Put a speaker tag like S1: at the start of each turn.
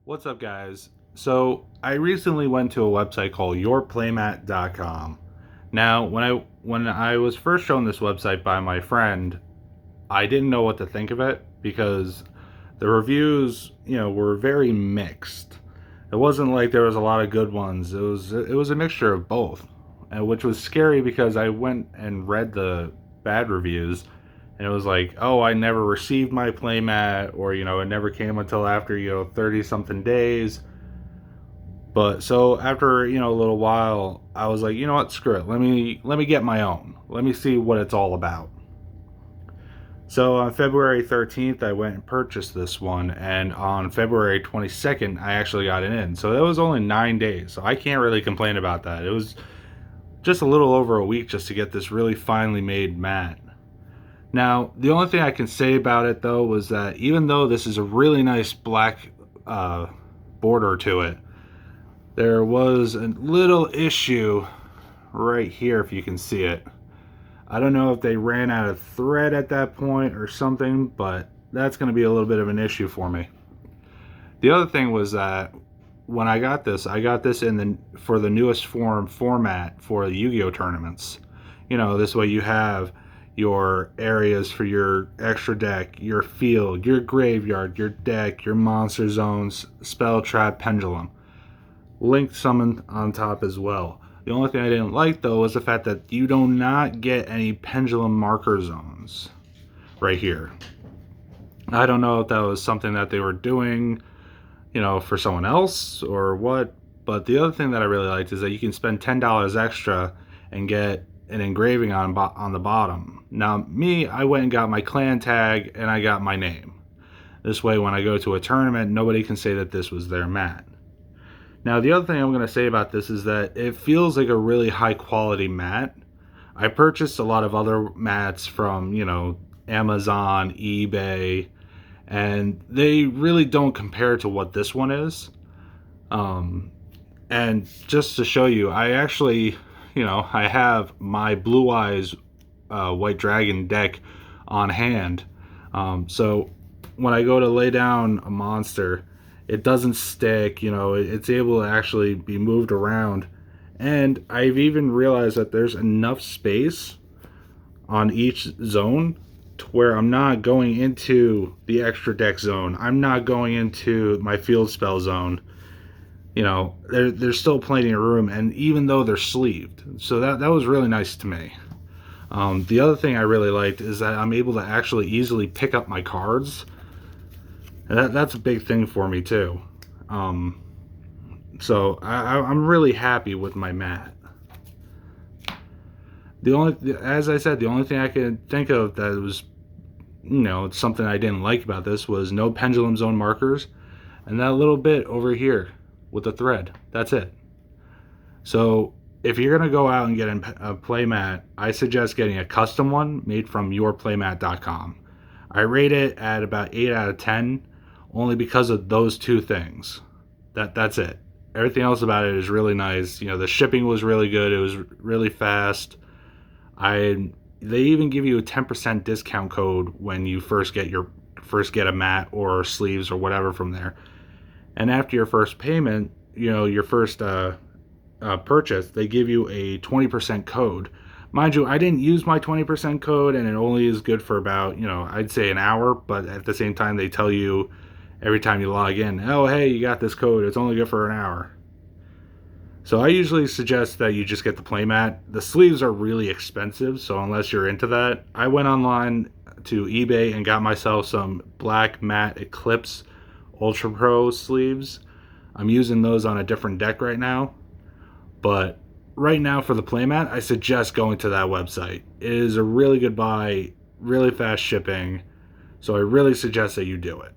S1: What's up, guys? So I recently went to a website called yourplaymat.com. Now, when I was first shown this website by my friend, I didn't know what to think of it because the reviews, were very mixed. It wasn't like there was a lot of good ones. It was a mixture of both, and which was scary because I went and read the bad reviews, and it was like, oh, I never received my playmat, or it never came until after 30 something days. But so after a little while, I was like, you know what, screw it. Let me get my own. Let me see what it's all about. So on February 13th, I went and purchased this one, and on February 22nd, I actually got it in. So that was only 9 days. So I can't really complain about that. It was just a little over a week just to get this really finely made mat. Now, the only thing I can say about it, though, was that even though this is a really nice black border to it, there was a little issue right here, if you can see it. I don't know if they ran out of thread at that point or something, but that's going to be a little bit of an issue for me. The other thing was that when I got this for the newest format for the Yu-Gi-Oh tournaments. This way you have your areas for your extra deck, your field, your graveyard, your deck, your monster zones, spell trap, pendulum. Linked summon on top as well. The only thing I didn't like, though, was the fact that you do not get any pendulum marker zones right here. I don't know if that was something that they were doing, for someone else or what. But the other thing that I really liked is that you can spend $10 extra and get an engraving on the bottom. Now, me, I went and got my clan tag and I got my name. This way, when I go to a tournament, nobody can say that this was their mat. Now, the other thing I'm going to say about this is that it feels like a really high quality mat. I purchased a lot of other mats from, Amazon, eBay, and they really don't compare to what this one is. And just to show you, I actually, I have my Blue Eyes White Dragon deck on hand. So when I go to lay down a monster, it doesn't stick, it's able to actually be moved around. And I've even realized that there's enough space on each zone to where I'm not going into the extra deck zone. I'm not going into my field spell zone. There's still plenty of room, and even though they're sleeved. So that was really nice to me. The other thing I really liked is that I'm able to actually easily pick up my cards. And that's a big thing for me too. So I'm really happy with my mat. As I said, the only thing I could think of that was, something I didn't like about this was no pendulum zone markers, and that little bit over here with the thread. That's it. So if you're gonna go out and get a playmat, I suggest getting a custom one made from yourplaymat.com. I rate it at about 8 out of 10. Only because of those two things. That's it. Everything else about it is really nice. The shipping was really good. It was really fast. They even give you a 10% discount code when you first get a mat or sleeves or whatever from there. And after your first payment, your first purchase, they give you a 20% code. Mind you, I didn't use my 20% code, and it only is good for about, I'd say an hour, but at the same time, they tell you every time you log in, oh, hey, you got this code. It's only good for an hour. So I usually suggest that you just get the playmat. The sleeves are really expensive, so unless you're into that, I went online to eBay and got myself some black matte Eclipse Ultra Pro sleeves. I'm using those on a different deck right now. But right now for the playmat, I suggest going to that website. It is a really good buy, really fast shipping, so I really suggest that you do it.